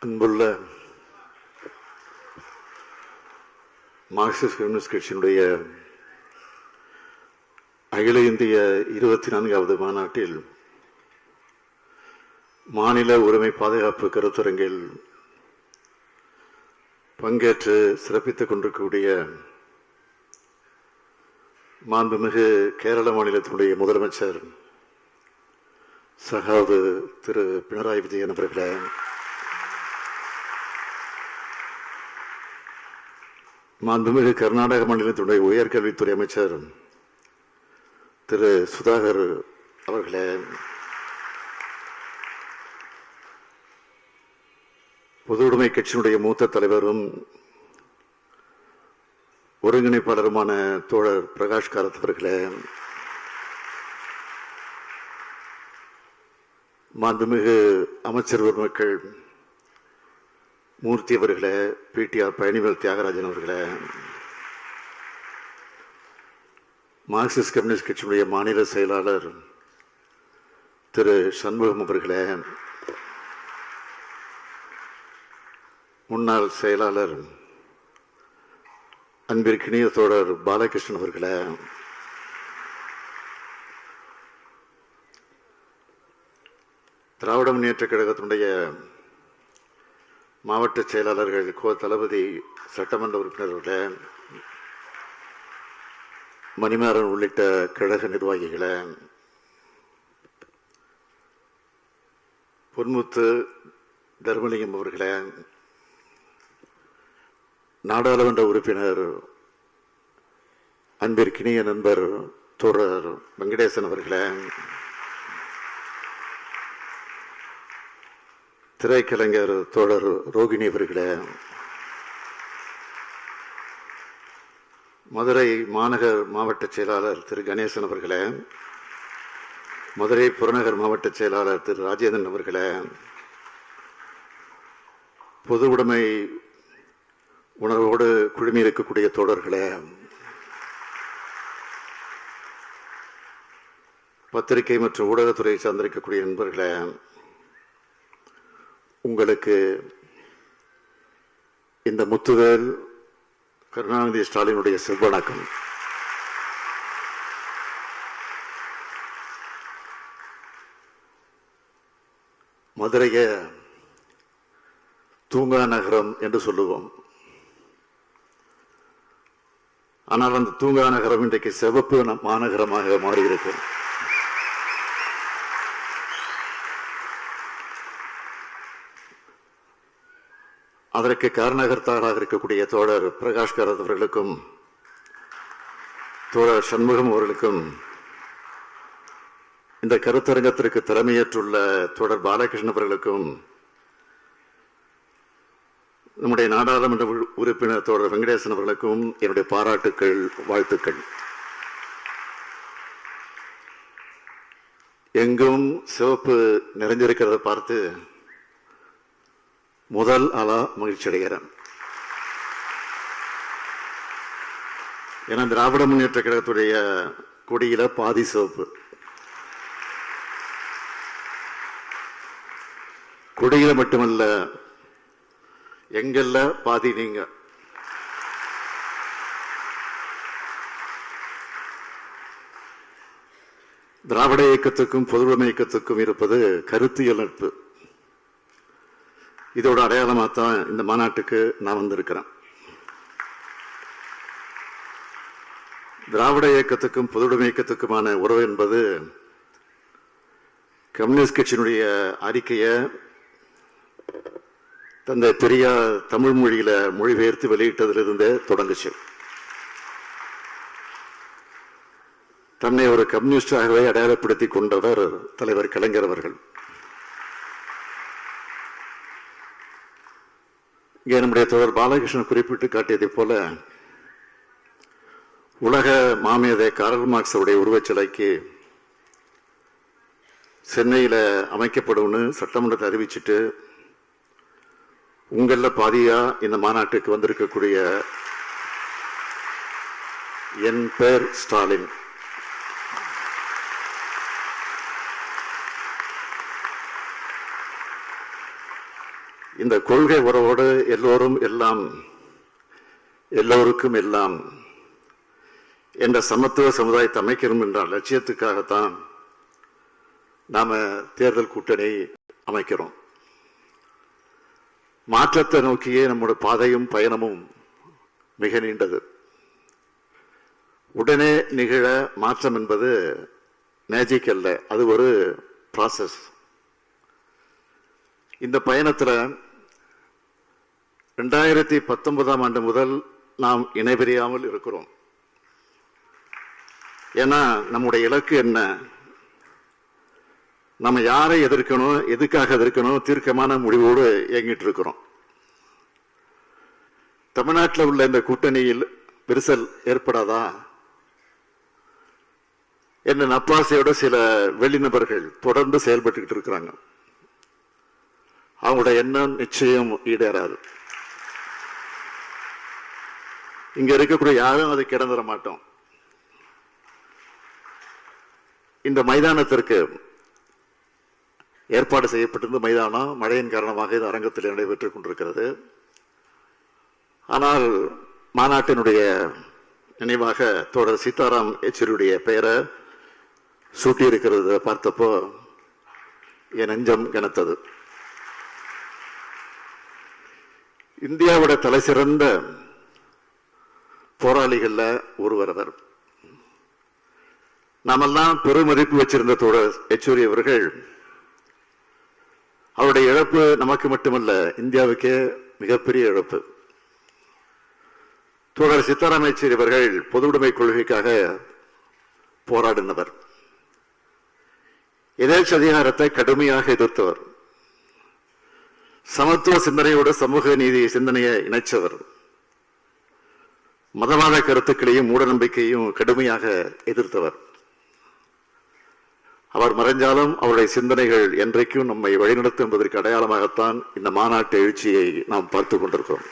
அன்புள்ள Marxist communist கட்சியினுடைய அகில இந்திய 24வது மாநாட்டில் மாநில உரிமை பாதுகாப்பு கருத்தரங்கில் பங்கேற்று சிறப்பித்துக் கொண்டிருக்கக்கூடிய மாண்புமிகு கேரள மாநிலத்தினுடைய முதலமைச்சர் சகாவு திரு பினராயி விஜயன் அவர்களே, மாண்புமிகு கர்நாடக மாநிலத்தினுடைய உயர்கல்வித்துறை அமைச்சர் திரு சுதாகர் அவர்களே, பொதுவுடைமை கட்சியினுடைய மூத்த தலைவரும் ஒருங்கிணைப்பாளருமான தோழர் பிரகாஷ் காரத் அவர்களே, மாண்புமிகு அமைச்சர் பெருமக்கள் மூர்த்தி அவர்களே, பிடிஆர் பழனிவேல் தியாகராஜன் அவர்களே, மார்க்சிஸ்ட் கம்யூனிஸ்ட் கட்சியினுடைய மாநில செயலாளர் திரு சண்முகம் அவர்களே, முன்னாள் செயலாளர் அன்பிற்கினிய தோழர் பாலகிருஷ்ணன் அவர்களே, திராவிட முன்னேற்ற கழகத்தினுடைய மாவட்ட செயலாளர்கள் கோ தளபதி சட்டமன்ற உறுப்பினர்களே, மணிமாறன் உள்ளிட்ட கழக நிர்வாகிகளே, பொன்முத்து தர்மலிங்கம் அவர்களே, நாடாளுமன்ற உறுப்பினர் அன்பிற்கினிய நண்பர் தோழர் வெங்கடேசன் அவர்களே, திரைக்கலைஞர் தோழர் ரோகிணி அவர்களே, மதுரை மாநகர் மாவட்ட செயலாளர் திரு கணேசன் அவர்களே, மதுரை புறநகர் மாவட்ட செயலாளர் திரு ராஜேந்திரன் அவர்களே, பொது உடைமை உணர்வோடு குழுமி இருக்கக்கூடிய தோழர்களே, பத்திரிகை மற்றும் ஊடகத்துறை சார்ந்திருக்கக்கூடிய நண்பர்களே, உங்களுக்கு இந்த முத்துவேல் கருணாநிதி ஸ்டாலினுடைய செவ்வணக்கம். மதுரைய தூங்கா நகரம் என்று சொல்லுவோம். ஆனால் அந்த தூங்கா நகரம் இன்றைக்கு சிவப்பு மாநகரமாக மாறியிருக்கும். அதற்கு காரணகர்த்தாராக இருக்கக்கூடிய தோழர் பிரகாஷ் காரத் அவர்களுக்கும் தோழர் சண்முகம் அவர்களுக்கும், இந்த கருத்தரங்கத்திற்கு தலைமையேற்றுள்ள தோழர் பாலகிருஷ்ணன் அவர்களுக்கும், நம்முடைய நாடாளுமன்ற உறுப்பினர் தோழர் வெங்கடேசன் அவர்களுக்கும் என்னுடைய பாராட்டுக்கள், வாழ்த்துக்கள். எங்கும் சிவப்பு நிறைஞ்சிருக்கிறத பார்த்து முதல் ஆளா மகிழ்ச்சி அடைகிறேன். ஏன்னா திராவிட முன்னேற்ற கழகத்துடைய கொடியில பாதி சிவப்பு, கொடியில மட்டுமல்ல எங்கல்ல பாதி நீங்க. திராவிட இயக்கத்துக்கும் பொதுவுடைமை இயக்கத்துக்கும் இருப்பது கருத்தியல் நட்பு. இதோட அடையாளமாக தான் இந்த மாநாட்டுக்கு நான் வந்திருக்கிறேன். திராவிட இயக்கத்துக்கும் பொதுவுடைமை இயக்கத்துக்குமான உறவு என்பது கம்யூனிஸ்ட் கட்சியினுடைய அறிக்கையை தந்தை பெரியார் தமிழ் மொழியில மொழிபெயர்த்து வெளியிட்டதிலிருந்தே தொடங்குச்சு. தன்னை ஒரு கம்யூனிஸ்டாகவே அடையாளப்படுத்தி கொண்டவர் தலைவர் கலைஞர் அவர்கள். இங்கே நம்முடைய தோழர் பாலகிருஷ்ணன் குறிப்பிட்டு காட்டியதை போல உலக மாமேதை கார்ல் மார்க்ஸ் உடைய உருவச்சிலைக்கு சென்னையில் அமைக்கப்படும்னு சட்டமன்றத்தை அறிவிச்சுட்டு உங்கள பாதியா இந்த மாநாட்டுக்கு வந்திருக்கக்கூடிய என் பேர் ஸ்டாலின். இந்த கொள்கை உறவோடு எல்லோரும் எல்லாம் எல்லோருக்கும் எல்லாம் என்ற சமத்துவ சமுதாயத்தை அமைக்கணும் என்ற லட்சியத்துக்காகத்தான் நாம தேர்தல் கூட்டணி அமைக்கிறோம். மாற்றத்தை நோக்கியே நம்முடைய பாதையும் பயணமும் மிக நீண்டது. உடனே நிகழ மாற்றம் என்பது மேஜிக் அல்ல, அது ஒரு ப்ராசஸ். இந்த பயணத்தில் 2019 ஆண்டு முதல் நாம் இணைபிரியாமல் இருக்கிறோம். ஏன்னா நம்முடைய இலக்கு என்ன, நம்ம யாரை எதிர்க்கணும், எதுக்காக எதிர்க்கணும், தீர்க்கமான முடிவோடு இயங்கிட்டு இருக்கிறோம். தமிழ்நாட்டில் உள்ள இந்த கூட்டணியில் விரிசல் ஏற்படாதா என்ற நப்பாசையோட சில வெளிநபர்கள் தொடர்ந்து செயல்பட்டுக்கிட்டு இருக்கிறாங்க. அவங்களோட எண்ணம் நிச்சயம் ஈடேறாது. இங்க இருக்கக்கூடிய யாரும் அதை கிடந்துட மாட்டோம். இந்த மைதானத்திற்கு ஏற்பாடு செய்யப்பட்டிருந்த மைதானம் மழையின் காரணமாக இது அரங்கத்தில் நடைபெற்றுக் கொண்டிருக்கிறது. ஆனால் மாநாட்டினுடைய நினைவாக தோழர் சீதாராம் யெச்சூரியுடைய பெயரை சூட்டி இருக்கிறது பார்த்தப்போ என் நெஞ்சம் கனத்தது. இந்தியாவோட தலை சிறந்த போராளிகள்ல ஒருவர் அவர். நாமெல்லாம் பெருமதிப்பு வச்சிருந்த தோழர் யெச்சூரி அவர்கள், அவருடைய இழப்பு நமக்கு மட்டுமல்ல இந்தியாவுக்கே மிகப்பெரிய இழப்பு. தோழர் சீதாராம் யெச்சூரி அவர்கள் பொதுவுடைமை கொள்கைக்காக போராடினவர். எதேச்சதிகாரத்தை கடுமையாக எதிர்த்தவர். சமத்துவ சிந்தனையோடு சமூக நீதி சிந்தனையை இணைச்சவர். மதவாத கருத்துக்களையும் மூட நம்பிக்கையும் கடுமையாக எதிர்த்தவர். அவர் மறைஞ்சாலும் அவருடைய சிந்தனைகள் என்றைக்கும் நம்மை வழிநடத்தும் என்பதற்கு அடையாளமாகத்தான் இந்த மாநாட்டு எழுச்சியை நாம் பார்த்துக் கொண்டிருக்கிறோம்.